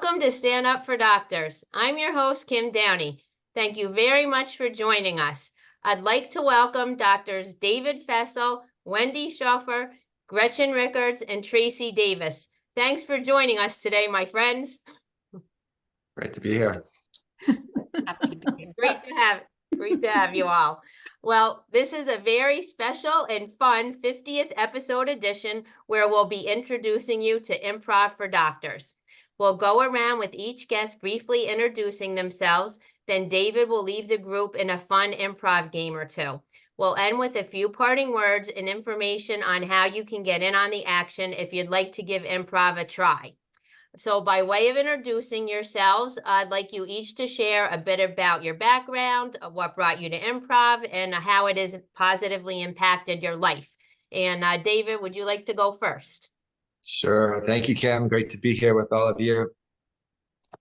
Welcome to Stand Up for Doctors. I'm your host, Kim Downey. Thank you very much for joining us. I'd like to welcome Doctors David Fessell, Wendy Schofer, Gretchen Rickards, and Tracy Davis. Thanks for joining us today, my friends. Great to be here. Happy to be here. Great to have you all. Well, this is a very special and fun 50th episode edition where we'll be introducing you to Improv for Doctors. We'll go around with each guest briefly introducing themselves, then David will leave the group in a fun improv game or two. We'll end with a few parting words and information on how you can get in on the action if you'd like to give improv a try. So by way of introducing yourselves, I'd like you each to share a bit about your background, what brought you to improv, and how it has positively impacted your life. And David, would you like to go first? Sure. Thank you, Kim. Great to be here with all of you.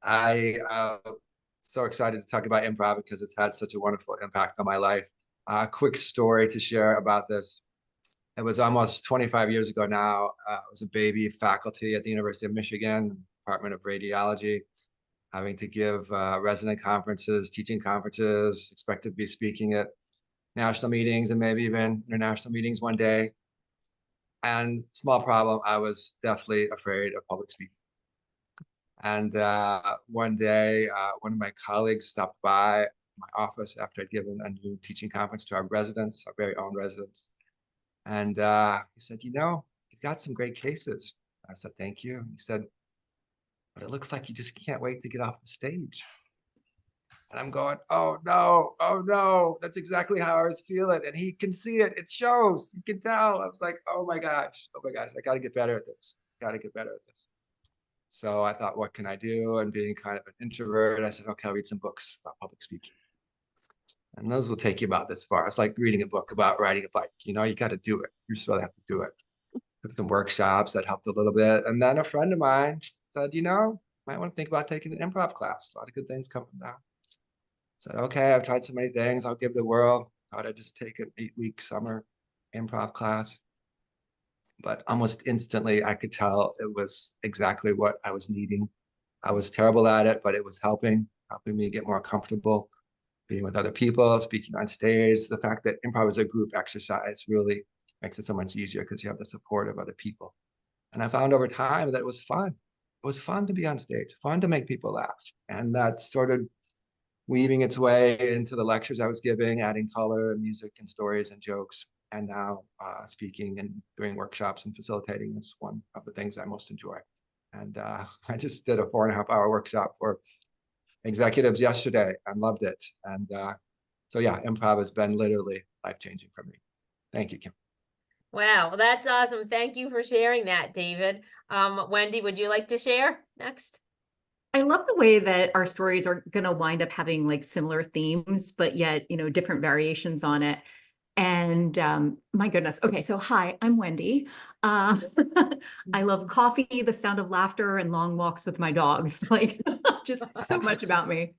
So excited to talk about improv because it's had such a wonderful impact on my life. Quick story to share about this. It was almost 25 years ago now. I was a baby faculty at the University of Michigan, Department of Radiology, having to give resident conferences, teaching conferences, expected to be speaking at national meetings and maybe even international meetings one day. And small problem, I was definitely afraid of public speaking. And one day, one of my colleagues stopped by my office after I'd given a new teaching conference to our residents, our very own residents. And he said, you know, you've got some great cases. I said, thank you. He said, but it looks like you just can't wait to get off the stage. And I'm going, oh no, that's exactly how I was feeling. And he can see it, it shows, you can tell. I was like, oh my gosh, I gotta get better at this. So I thought, what can I do? And being kind of an introvert, I said, okay, I'll read some books about public speaking. And those will take you about this far. It's like reading a book about riding a bike. You know, you got to do it. You just really have to do it. Took some workshops that helped a little bit. And then a friend of mine said, you know, might want to think about taking an improv class. A lot of good things come from that. Said, okay, I've tried so many things. I'll give it a whirl. Thought I'd just take an 8-week summer improv class. But almost instantly, I could tell it was exactly what I was needing. I was terrible at it, but it was helping me get more comfortable being with other people, speaking on stage. The fact that improv is a group exercise really makes it so much easier because you have the support of other people. And I found over time that it was fun. It was fun to be on stage, fun to make people laugh. And that started weaving its way into the lectures I was giving, adding color and music and stories and jokes. And now speaking and doing workshops and facilitating is one of the things I most enjoy. And I just did a 4.5-hour workshop for executives yesterday and loved it. And so yeah, improv has been literally life-changing for me. Thank you, Kim. Wow, that's awesome. Thank you for sharing that, David. Wendy, would you like to share next? I love the way that our stories are going to wind up having like similar themes, but yet, different variations on it. And my goodness. Okay, so hi, I'm Wendy. I love coffee, the sound of laughter, and long walks with my dogs. Like just so much about me.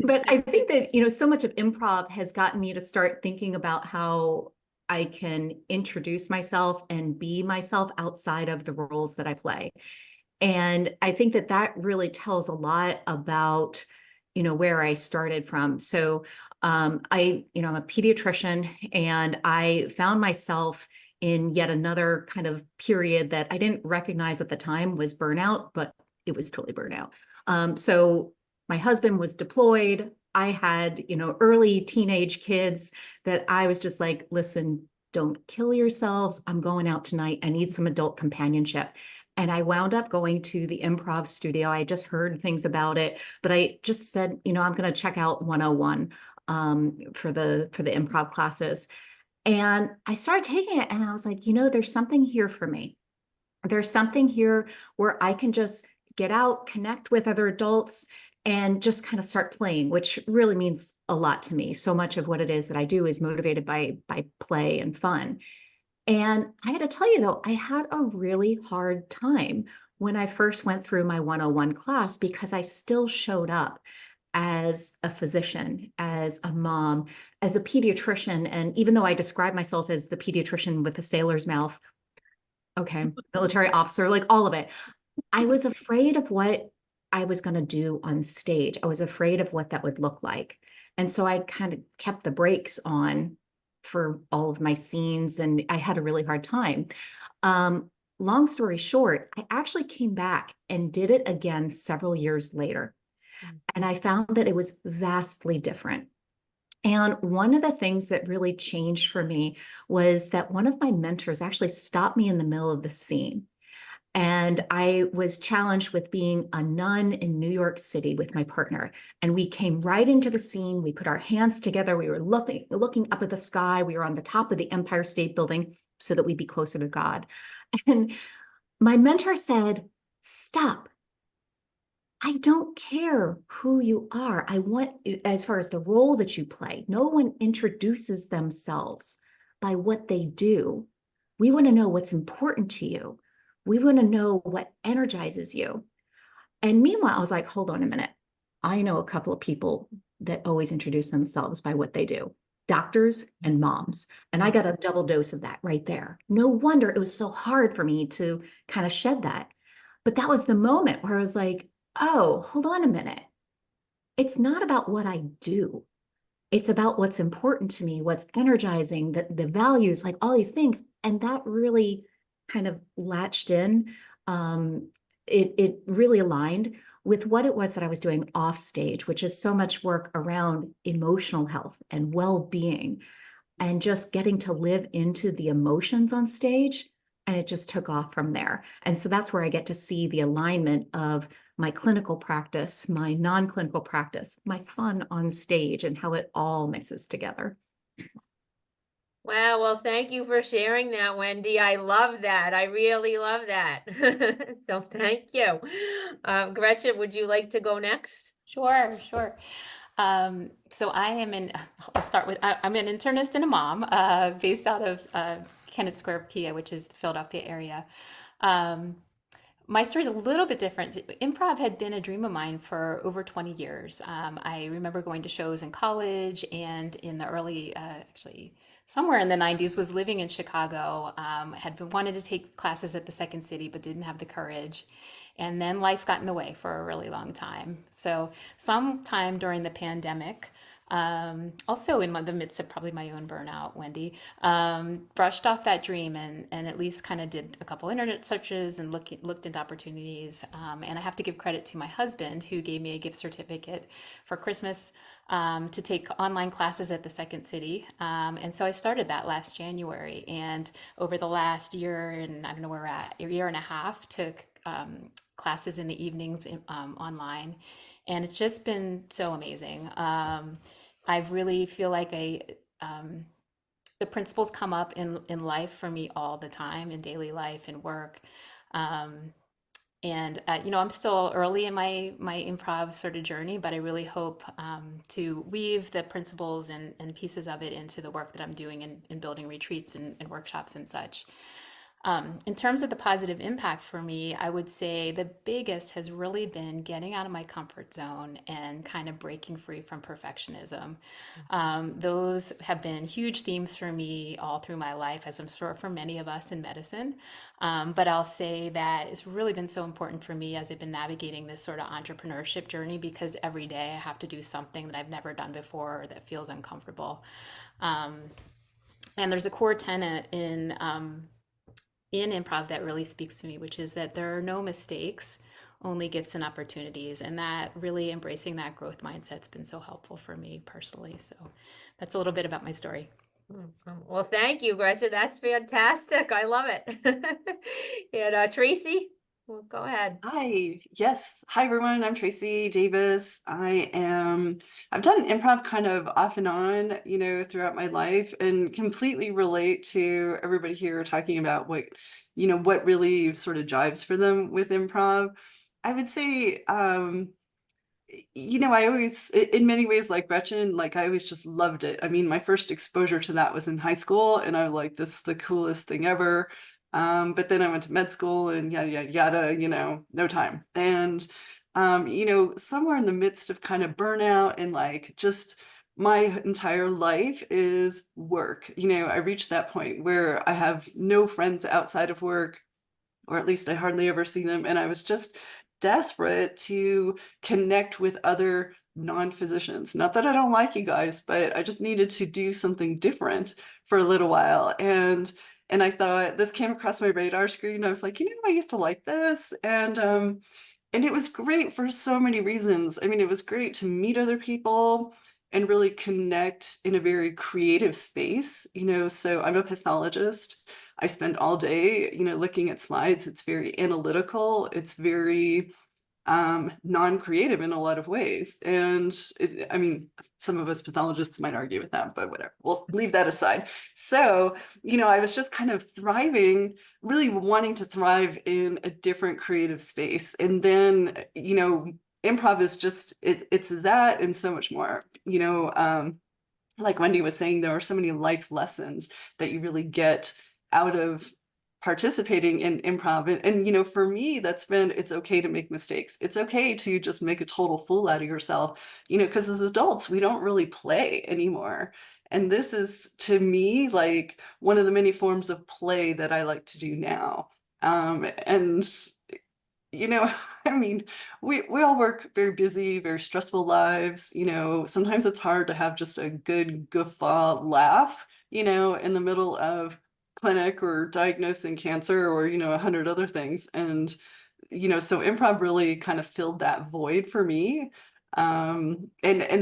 But I think that, so much of improv has gotten me to start thinking about how I can introduce myself and be myself outside of the roles that I play. And I think that that really tells a lot about, where I started from. So I'm a pediatrician, and I found myself in yet another kind of period that I didn't recognize at the time was burnout, but it was totally burnout. So my husband was deployed. I had, early teenage kids that I was just like, listen, don't kill yourselves. I'm going out tonight. I need some adult companionship. And I wound up going to the improv studio. I just heard things about it, but I just said, I'm going to check out 101 for the improv classes. And I started taking it, and I was like, there's something here for me. There's something here where I can just get out, connect with other adults, and just kind of start playing, which really means a lot to me. So much of what it is that I do is motivated by play and fun. And I got to tell you, though, I had a really hard time when I first went through my 101 class because I still showed up as a physician, as a mom, as a pediatrician. And even though I describe myself as the pediatrician with a sailor's mouth, okay, military officer, like all of it, I was afraid of what I was going to do on stage. I was afraid of what that would look like. And so I kind of kept the brakes on for all of my scenes, and I had a really hard time. Long story short, I actually came back and did it again several years later. And I found that it was vastly different. And one of the things that really changed for me was that one of my mentors actually stopped me in the middle of the scene. And I was challenged with being a nun in New York City with my partner. And we came right into the scene. We put our hands together. We were looking up at the sky. We were on the top of the Empire State Building so that we'd be closer to God. And my mentor said, "Stop. I don't care who you are. I want, as far as the role that you play, no one introduces themselves by what they do. We want to know what's important to you. We want to know what energizes you." And meanwhile, I was like, hold on a minute. I know a couple of people that always introduce themselves by what they do, doctors and moms. And I got a double dose of that right there. No wonder it was so hard for me to kind of shed that. But that was the moment where I was like, oh, hold on a minute. It's not about what I do. It's about what's important to me, what's energizing, the values, like all these things. And that really kind of latched in. It really aligned with what it was that I was doing off stage, which is so much work around emotional health and well-being and just getting to live into the emotions on stage. And it just took off from there. And so that's where I get to see the alignment of my clinical practice, my non-clinical practice, my fun on stage, and how it all mixes together. Wow, well, thank you for sharing that, Wendy. I love that. I really love that. So thank you. Gretchen, would you like to go next? Sure, sure. So I'll start with, I'm an internist and a mom, based out of Kennett Square, PA, which is the Philadelphia area. My story is a little bit different. Improv had been a dream of mine for over 20 years. I remember going to shows in college, and in the early, actually somewhere in the 90s, was living in Chicago. Wanted to take classes at the Second City, but didn't have the courage. And then life got in the way for a really long time. So sometime during the pandemic, also in the midst of probably my own burnout, Wendy, brushed off that dream and at least kind of did a couple internet searches and looked into opportunities. And I have to give credit to my husband, who gave me a gift certificate for Christmas to take online classes at the Second City. And so I started that last January. And over the last year, and I don't know where we're at, a year and a half, took classes in the evenings online. And it's just been so amazing. I really feel like the principles come up in life for me all the time, in daily life and work. I'm still early in my improv sort of journey, but I really hope to weave the principles and pieces of it into the work that I'm doing in building retreats and workshops and such. In terms of the positive impact for me, I would say the biggest has really been getting out of my comfort zone and kind of breaking free from perfectionism. Those have been huge themes for me all through my life, as I'm sure for many of us in medicine. But I'll say that it's really been so important for me as I've been navigating this sort of entrepreneurship journey, because every day I have to do something that I've never done before or that feels uncomfortable. And there's a core tenet in improv that really speaks to me, which is that there are no mistakes, only gifts and opportunities. And that really embracing that growth mindset's been so helpful for me personally. So that's a little bit about my story. Well, thank you, Gretchen. That's fantastic. I love it. And Tracy, well, go ahead. Hi, yes. Hi, everyone. I'm Tracy Davis. I've done improv kind of off and on, throughout my life, and completely relate to everybody here talking about what really sort of jives for them with improv. I would say, I always, in many ways, like Gretchen, I always just loved it. I mean, my first exposure to that was in high school, and I was like, this is the coolest thing ever. But then I went to med school and yada, yada, yada, no time. And, somewhere in the midst of kind of burnout and just my entire life is work. I reached that point where I have no friends outside of work, or at least I hardly ever see them. And I was just desperate to connect with other non-physicians. Not that I don't like you guys, but I just needed to do something different for a little while. And I thought this came across my radar screen. I was like, I used to like this. And it was great for so many reasons. I mean, it was great to meet other people and really connect in a very creative space. So I'm a pathologist. I spend all day, looking at slides. It's very analytical. It's very non-creative in a lot of ways. And I mean, some of us pathologists might argue with that, but whatever, we'll leave that aside. So, I was just kind of thriving, really wanting to thrive in a different creative space. And then, improv is just, it's that and so much more, like Wendy was saying, there are so many life lessons that you really get out of participating in improv. And for me, it's okay to make mistakes. It's okay to just make a total fool out of yourself, because as adults, we don't really play anymore. And this is, to me, like one of the many forms of play that I like to do now. And I mean, we all work very busy, very stressful lives. Sometimes it's hard to have just a good guffaw laugh, in the middle of clinic or diagnosing cancer or 100 other things. And so improv really kind of filled that void for me. And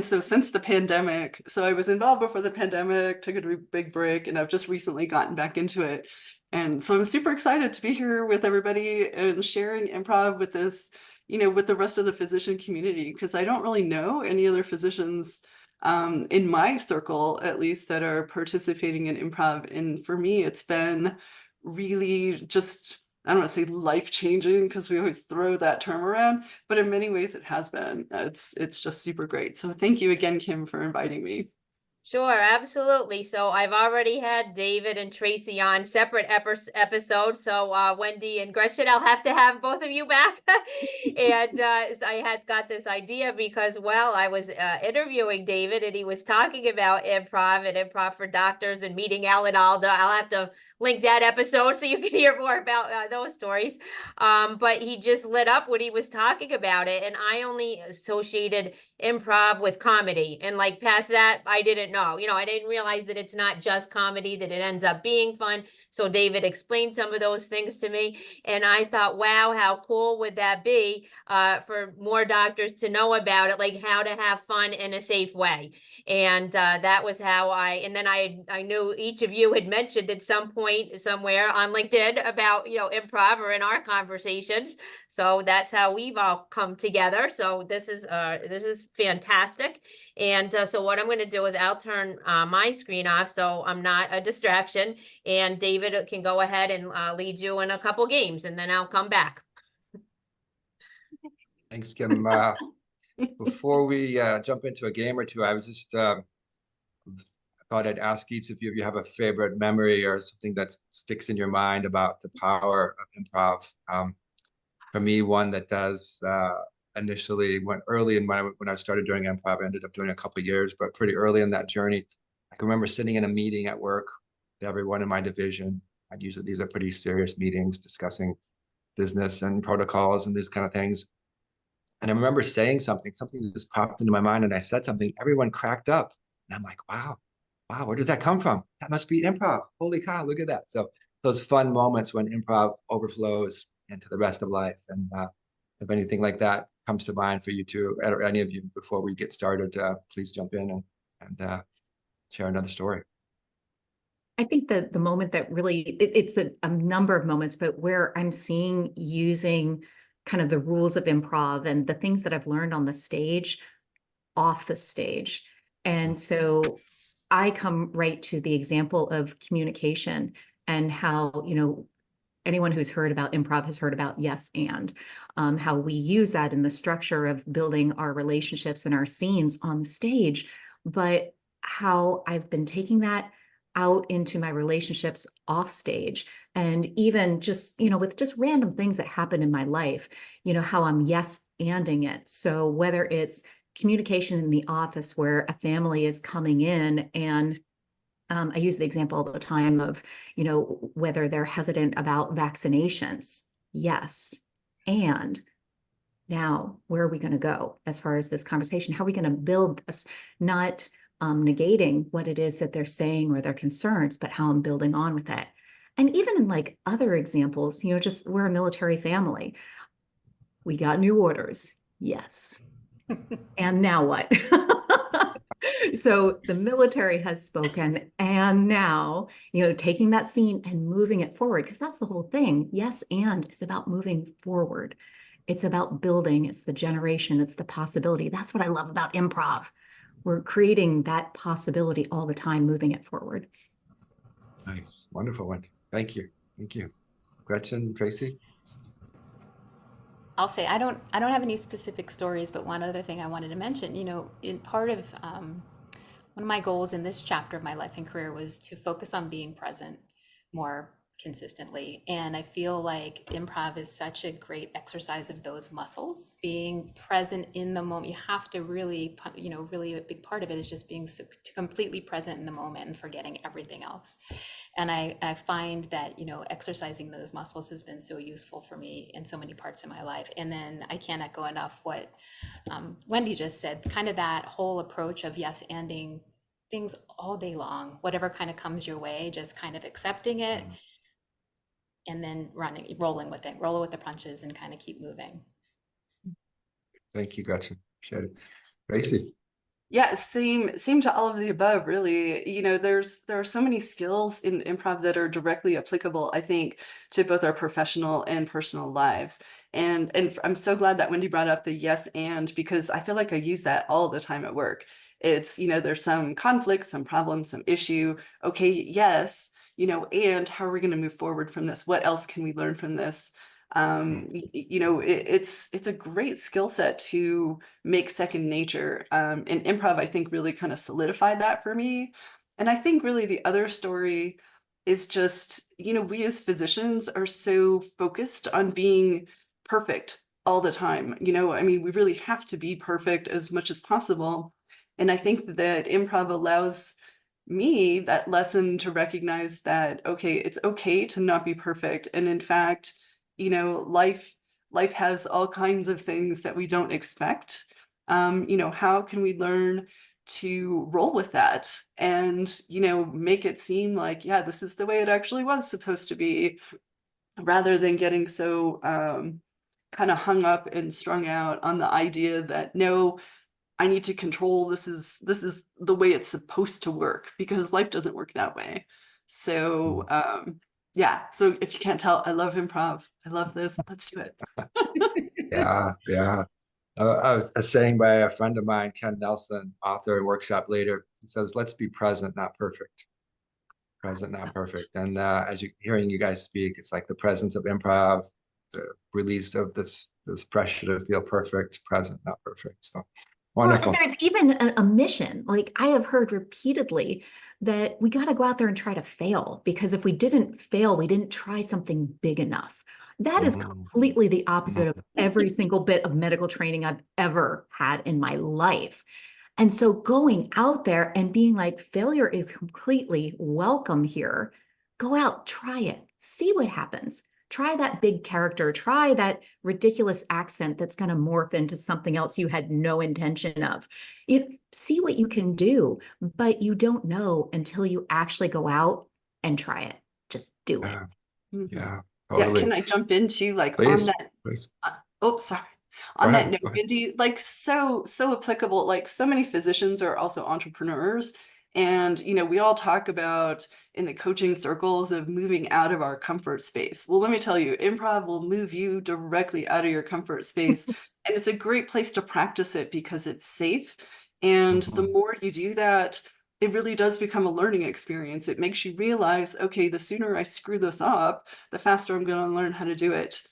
so since the pandemic, so I was involved before the pandemic, took a big break, and I've just recently gotten back into it. And so I'm super excited to be here with everybody and sharing improv with this, with the rest of the physician community, because I don't really know any other physicians in my circle, at least, that are participating in improv. And for me, it's been really just, I don't want to say life-changing, because we always throw that term around, but in many ways it has been. It's just super great. So thank you again, Kim, for inviting me. Sure, absolutely. So I've already had David and Tracy on separate episodes. So Wendy and Gretchen, I'll have to have both of you back. And I had got this idea because, well, I was interviewing David and he was talking about improv and improv for doctors and meeting Alan Alda. I'll have to link that episode so you can hear more about those stories. But he just lit up when he was talking about it. And I only associated improv with comedy, and like past that I didn't know. I didn't realize that it's not just comedy, that it ends up being fun. So David explained some of those things to me, and I thought, wow, how cool would that be for more doctors to know about it, like how to have fun in a safe way. And that was how and then I knew each of you had mentioned at some point somewhere on LinkedIn about improv or in our conversations. So that's how we've all come together. So this is fantastic. And so what I'm going to do is I'll turn my screen off so I'm not a distraction, and David can go ahead and lead you in a couple games, and then I'll come back. Thanks, Kim. Before we jump into a game or two, I was just I thought I'd ask each of you if you have a favorite memory or something that sticks in your mind about the power of improv. For me, one that does initially went early in when I started doing improv. I ended up doing a couple of years, but pretty early in that journey, I can remember sitting in a meeting at work with everyone in my division. These are pretty serious meetings discussing business and protocols and these kind of things. And I remember saying something just popped into my mind, and I said something. Everyone cracked up, and I'm like, wow, where did that come from? That must be improv. Holy cow, look at that. So those fun moments when improv overflows into the rest of life. And if anything like that comes to mind for you two, or any of you, before we get started, please jump in and share another story. I think that the moment that really, it's a number of moments, but where I'm seeing using kind of the rules of improv and the things that I've learned on the stage, off the stage. And so I come right to the example of communication and how, anyone who's heard about improv has heard about yes and how we use that in the structure of building our relationships and our scenes on the stage, but how I've been taking that out into my relationships off stage, and even just with just random things that happen in my life, how I'm yes anding it. So whether it's communication in the office where a family is coming in, and I use the example all the time of, whether they're hesitant about vaccinations. Yes. And Now, where are we going to go as far as this conversation? How are we going to build this? Not negating what it is that they're saying or their concerns, but how I'm building on with that. And even in like other examples, just we're a military family. We got new orders. Yes. And now what? So the military has spoken, and now, taking that scene and moving it forward, because that's the whole thing. Yes, and it's about moving forward. It's about building, it's the generation, it's the possibility. That's what I love about improv. We're creating that possibility all the time, moving it forward. Nice. Wonderful one. Thank you. Thank you. Gretchen, Tracy? I'll say I don't have any specific stories, but one other thing I wanted to mention, in part of one of my goals in this chapter of my life and career was to focus on being present more consistently. And I feel like improv is such a great exercise of those muscles, being present in the moment. You have to really, really a big part of it is just being completely present in the moment and forgetting everything else. And I find that, exercising those muscles has been so useful for me in so many parts of my life. And then I can't echo enough what Wendy just said, kind of that whole approach of yes, anding things all day long, whatever kind of comes your way, just kind of accepting it and then rolling with the punches and kind of keep moving. Thank you, Gretchen. Appreciate it. Tracy? Yeah, same to all of the above, really. There are so many skills in improv that are directly applicable, I think, to both our professional and personal lives. And I'm so glad that Wendy brought up the yes and, because I feel like I use that all the time at work. It's, there's some conflict, some problem, some issue. Okay, yes, and how are we going to move forward from this? What else can we learn from this? It's a great skill set to make second nature. And improv, I think, really kind of solidified that for me. And I think really the other story is just, we as physicians are so focused on being perfect all the time. I mean, we really have to be perfect as much as possible. And I think that improv allows me that lesson to recognize that, okay, it's okay to not be perfect. And in fact, life has all kinds of things that we don't expect. How can we learn to roll with that and, make it seem like, yeah, this is the way it actually was supposed to be, rather than getting so kind of hung up and strung out on the idea that, no, I need to control, this is the way it's supposed to work, because life doesn't work that way. So yeah, so if you can't tell, I love improv. I love this. Let's do it. Yeah. I was saying by a friend of mine, Ken Nelson, author and workshop leader, he says, let's be present, not perfect. Present, not perfect. And as you're hearing you guys speak, it's like the presence of improv, the release of this pressure to feel perfect, present, not perfect. So wonderful. Well, and there's even a mission. Like I have heard repeatedly that we got to go out there and try to fail, because if we didn't fail, we didn't try something big enough. That is completely the opposite of every single bit of medical training I've ever had in my life. And so going out there and being like, failure is completely welcome here. Go out, try it, see what happens. Try that big character, try that ridiculous accent that's going to morph into something else you had no intention of. See what you can do, but you don't know until you actually go out and try it. Just do it. Yeah, Yeah, totally. can I jump into like Please, on that? please. Oh, sorry. Go On that ahead, note, go ahead. Wendy, like so applicable. Like so many physicians are also entrepreneurs, and we all talk about in the coaching circles of moving out of our comfort space. Well, let me tell you, improv will move you directly out of your comfort space, and it's a great place to practice it because it's safe. And the more you do that, it really does become a learning experience. It makes you realize, okay, the sooner I screw this up, the faster I'm going to learn how to do it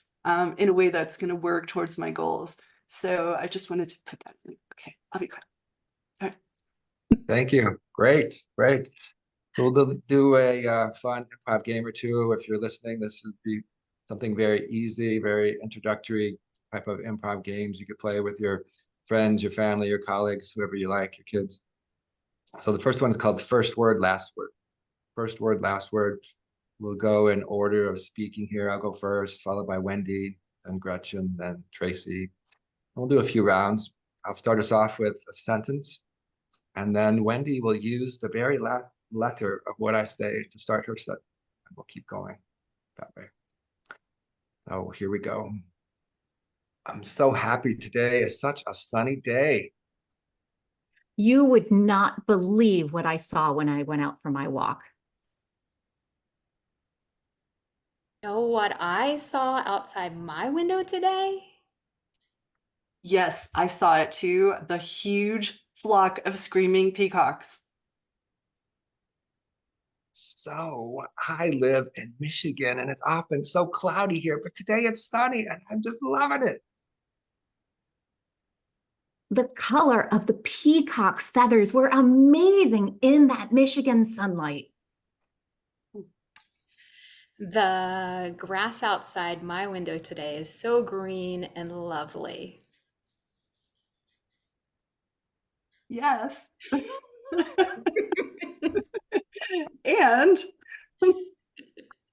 in a way that's going to work towards my goals. So I just wanted to put that in. Okay, I'll be quiet. All right. Thank you. Great. So we'll do a fun improv game or two. If you're listening, this would be something very easy, very introductory type of improv games you could play with your friends, your family, your colleagues, whoever you like, your kids. So the first one is called first word, last word. First word, last word. We'll go in order of speaking here. I'll go first, followed by Wendy, then Gretchen, then Tracy. We'll do a few rounds. I'll start us off with a sentence, and then Wendy will use the very last letter of what I say to start her sentence. And we'll keep going that way. Oh, here we go. I'm so happy today is such a sunny day. You would not believe what I saw when I went out for my walk. Know what I saw outside my window today? Yes, I saw it too. The huge flock of screaming peacocks. So I live in Michigan and it's often so cloudy here, but today it's sunny and I'm just loving it. The color of the peacock feathers were amazing in that Michigan sunlight. The grass outside my window today is so green and lovely. Yes. And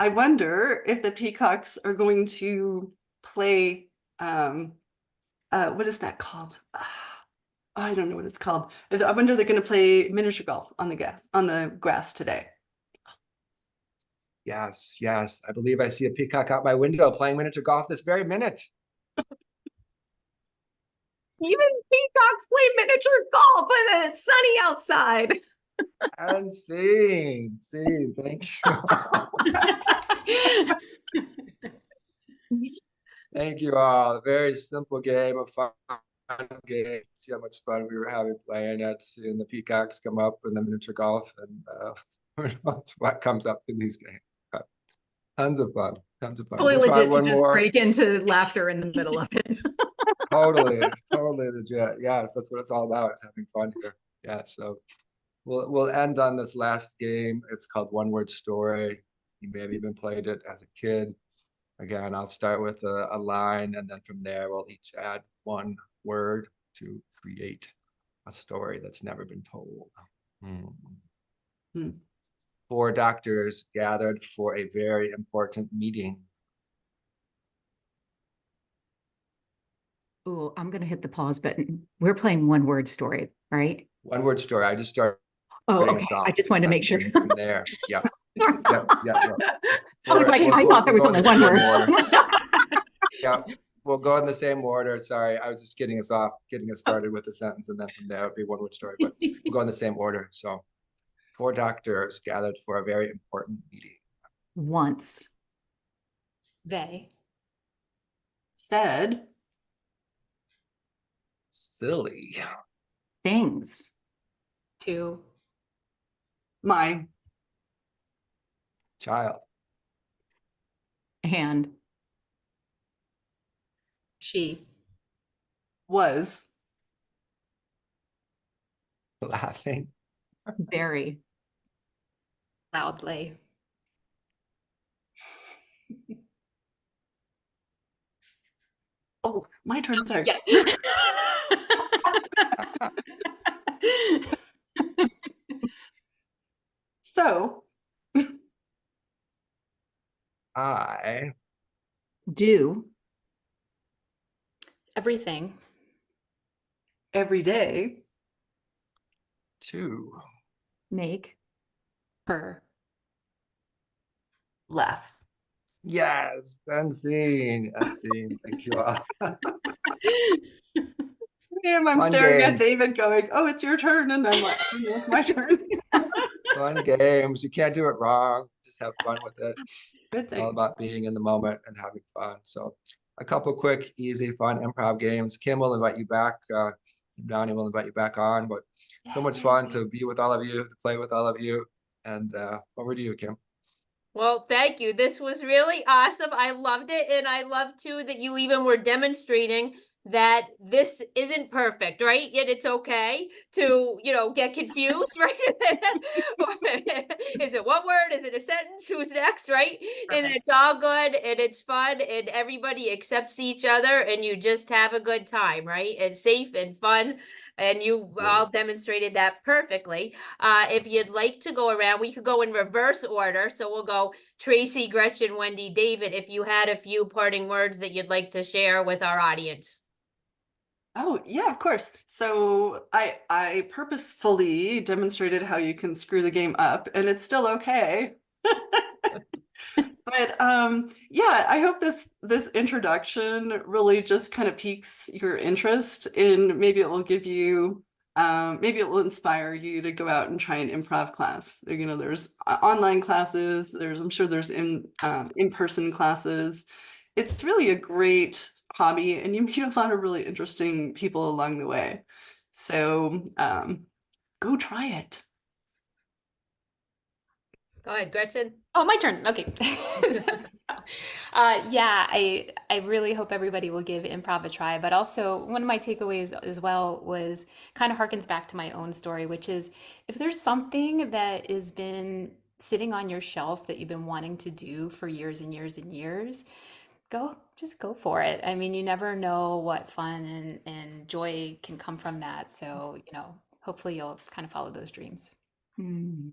I wonder if the peacocks are going to play, what is that called? I don't know what it's called. I wonder if they're going to play miniature golf on the grass today. Yes, yes. I believe I see a peacock out my window playing miniature golf this very minute. Even peacocks play miniature golf and it's sunny outside. And seeing, thank you. Thank you all. A very simple game, a fun game. See how much fun we were having playing it, seeing the peacocks come up in the miniature golf, and who knows what comes up in these games. But tons of fun, tons of fun. Totally We'll try legit to one just more. break into laughter in the middle of it. Totally legit. Yeah, that's what it's all about. It's having fun here. Yeah, so we'll end on this last game. It's called One Word Story. You may have even played it as a kid. Again, I'll start with a line, and then from there, we'll each add one word to create a story that's never been told. Hmm. 4 doctors gathered for a very important meeting. Ooh, I'm going to hit the pause button. We're playing one word story, right? One word story. I just started. Oh, okay. I just wanted to make sure. From there. Yeah. Yep. I was like, I thought there was only one word. Yeah, we'll go in the same order. Sorry, I was just getting us started with the sentence, and then from there it would be one word story, but we'll go in the same order. So 4 doctors gathered for a very important meeting. Once. They Said Silly. Things. to my Child. And she was Laughing. very. loudly. Oh, my turn. Sorry. Yeah. So I Do. Everything. every day to Make. Her. laugh. yes, unseen. Thank you all. Damn, I'm Fun staring at games. David going, oh, it's your turn. And I'm like, oh, it's my turn. Fun games. You can't do it wrong. Just have fun with it. Good It's all thing. about being in the moment and having fun. So a couple quick, easy, fun improv games. Kim will invite you back. Donnie will invite you back on. But so much fun to be with all of you, to play with all of you. And over to you, Kim. Well, thank you. This was really awesome. I loved it. And I love too that you even were demonstrating that this isn't perfect, right? Yet it's okay to, get confused, right? Is it one word? Is it a sentence? Who's next, right? And Perfect. it's all good and it's fun and everybody accepts each other and you just have a good time, right? It's safe and fun. And you all demonstrated that perfectly. If you'd like to go around, we could go in reverse order. So we'll go Tracy, Gretchen, Wendy, David, if you had a few parting words that you'd like to share with our audience. Oh, yeah, of course. So I purposefully demonstrated how you can screw the game up and it's still okay. But yeah, I hope this introduction really just kind of piques your interest, and maybe it will give you maybe it will inspire you to go out and try an improv class. You know, there's online classes, I'm sure there's in-person classes. It's really a great hobby, and you meet a lot of really interesting people along the way. So go try it. Go ahead, Gretchen. Oh, my turn. Okay. Yeah, I really hope everybody will give improv a try. But also, one of my takeaways as well was kind of harkens back to my own story, which is if there's something that has been sitting on your shelf that you've been wanting to do for years and years and years, just go for it. I mean, you never know what fun and joy can come from that. So, hopefully you'll kind of follow those dreams. Mm.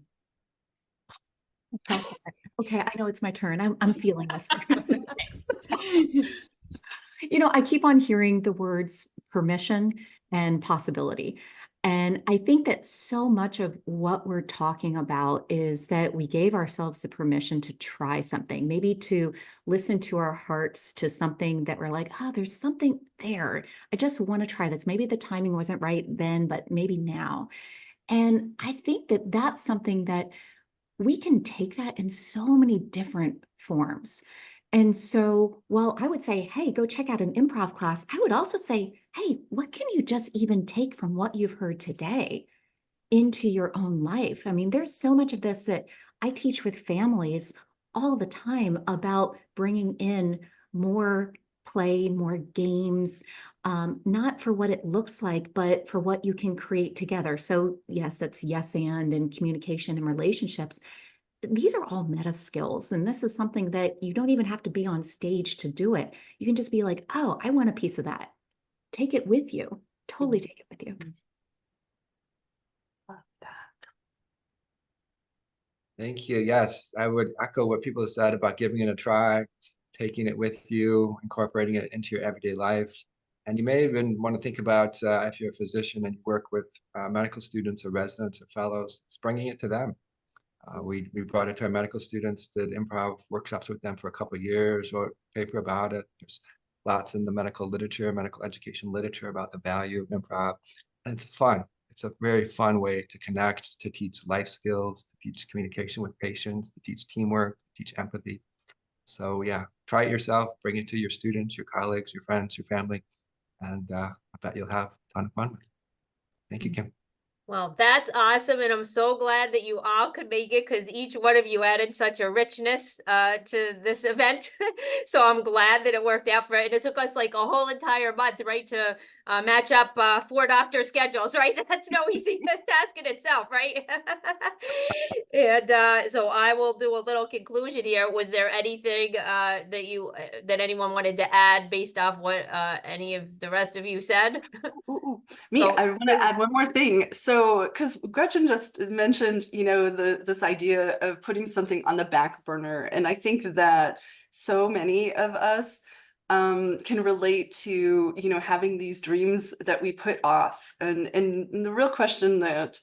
Okay, I know it's my turn. I'm feeling this, Kristen. I keep on hearing the words permission and possibility. And I think that so much of what we're talking about is that we gave ourselves the permission to try something, maybe to listen to our hearts to something that we're like, oh, there's something there. I just want to try this. Maybe the timing wasn't right then, but maybe now. And I think that that's something that we can take that in so many different forms. And so while I would say, hey, go check out an improv class, I would also say, hey, what can you just even take from what you've heard today into your own life? I mean, there's so much of this that I teach with families all the time about bringing in more play, more games, not for what it looks like, but for what you can create together. So yes, that's yes and communication and relationships. These are all meta skills. And this is something that you don't even have to be on stage to do it. You can just be like, oh, I want a piece of that. Take it with you. Totally take it with you. Love that. Thank you. Yes, I would echo what people have said about giving it a try, taking it with you, incorporating it into your everyday life. And you may even want to think about if you're a physician and you work with medical students or residents or fellows, it's bringing it to them. We brought it to our medical students, did improv workshops with them for a couple of years, wrote a paper about it. There's lots in the medical literature, medical education literature about the value of improv. And it's fun. It's a very fun way to connect, to teach life skills, to teach communication with patients, to teach teamwork, to teach empathy. So yeah, try it yourself, bring it to your students, your colleagues, your friends, your family, and I bet you'll have a ton of fun with it. Thank you, Kim. Well, that's awesome, and I'm so glad that you all could make it because each one of you added such a richness to this event. So I'm glad that it worked out for it. And it took us like a whole entire month, right, to match up 4 doctor schedules, right? That's no easy task in itself, right? And so I will do a little conclusion here. Was there anything that anyone wanted to add based off what any of the rest of you said? Me, So- I want to add one more thing. So, because Gretchen just mentioned, this idea of putting something on the back burner, and I think that so many of us can relate to, having these dreams that we put off, and the real question that,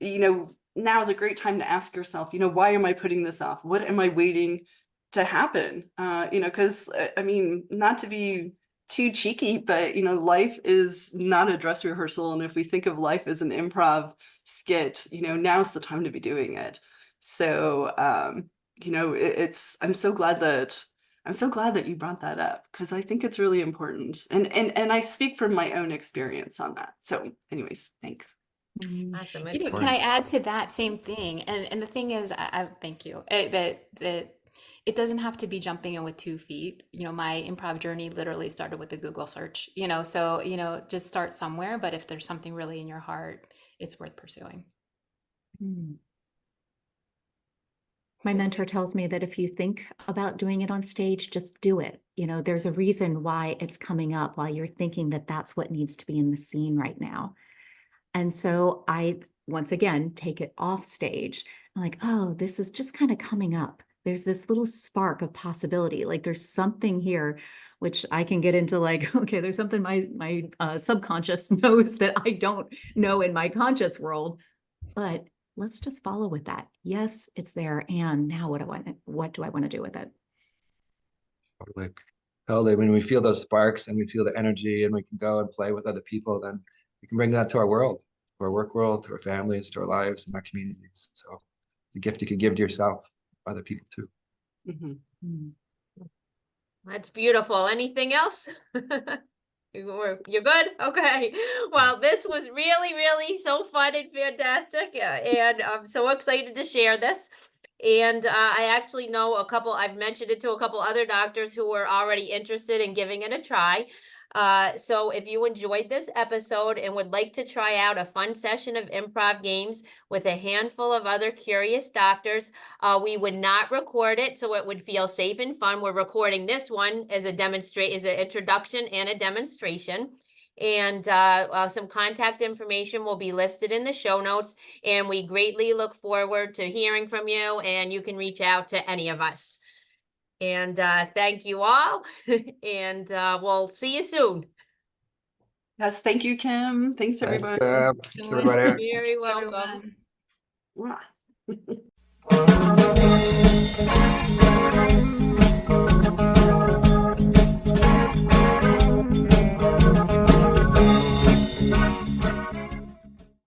now is a great time to ask yourself, why am I putting this off? What am I waiting to happen? Because I mean, not to be too cheeky, but life is not a dress rehearsal, and if we think of life as an improv skit, now's the time to be doing it. So I'm so glad that you brought that up, because I think it's really important, and I speak from my own experience on that. So anyways, thanks. Awesome. Can I add to that same thing? And the thing is, I thank you that it doesn't have to be jumping in with 2 feet. My improv journey literally started with a Google search, so, just start somewhere. But if there's something really in your heart, it's worth pursuing. My mentor tells me that if you think about doing it on stage, just do it. There's a reason why it's coming up, while you're thinking that that's what needs to be in the scene right now. And so I, once again, take it off stage. I'm like, oh, this is just kind of coming up. There's this little spark of possibility. Like there's something here. which I can get into like, okay, there's something my subconscious knows that I don't know in my conscious world, but let's just follow with that. Yes, it's there. And now what do I want to do with it? Totally. Totally. When we feel those sparks and we feel the energy and we can go and play with other people, then we can bring that to our world, to our work world, to our families, to our lives and our communities. So it's a gift you can give to yourself, other people too. Mhm. That's beautiful. Anything else? You're good? Okay. Well, this was really, really so fun and fantastic. And I'm so excited to share this. And I actually know I've mentioned it to a couple other doctors who were already interested in giving it a try. So if you enjoyed this episode and would like to try out a fun session of improv games with a handful of other curious doctors, we would not record it, so it would feel safe and fun. We're recording this one as an introduction and a demonstration. And some contact information will be listed in the show notes. And we greatly look forward to hearing from you, and you can reach out to any of us. And thank you all, and we'll see you soon. Yes, thank you, Kim. Thanks, Thanks, everybody. Kim. Thanks, everybody. Very welcome. Everyone. Mwah.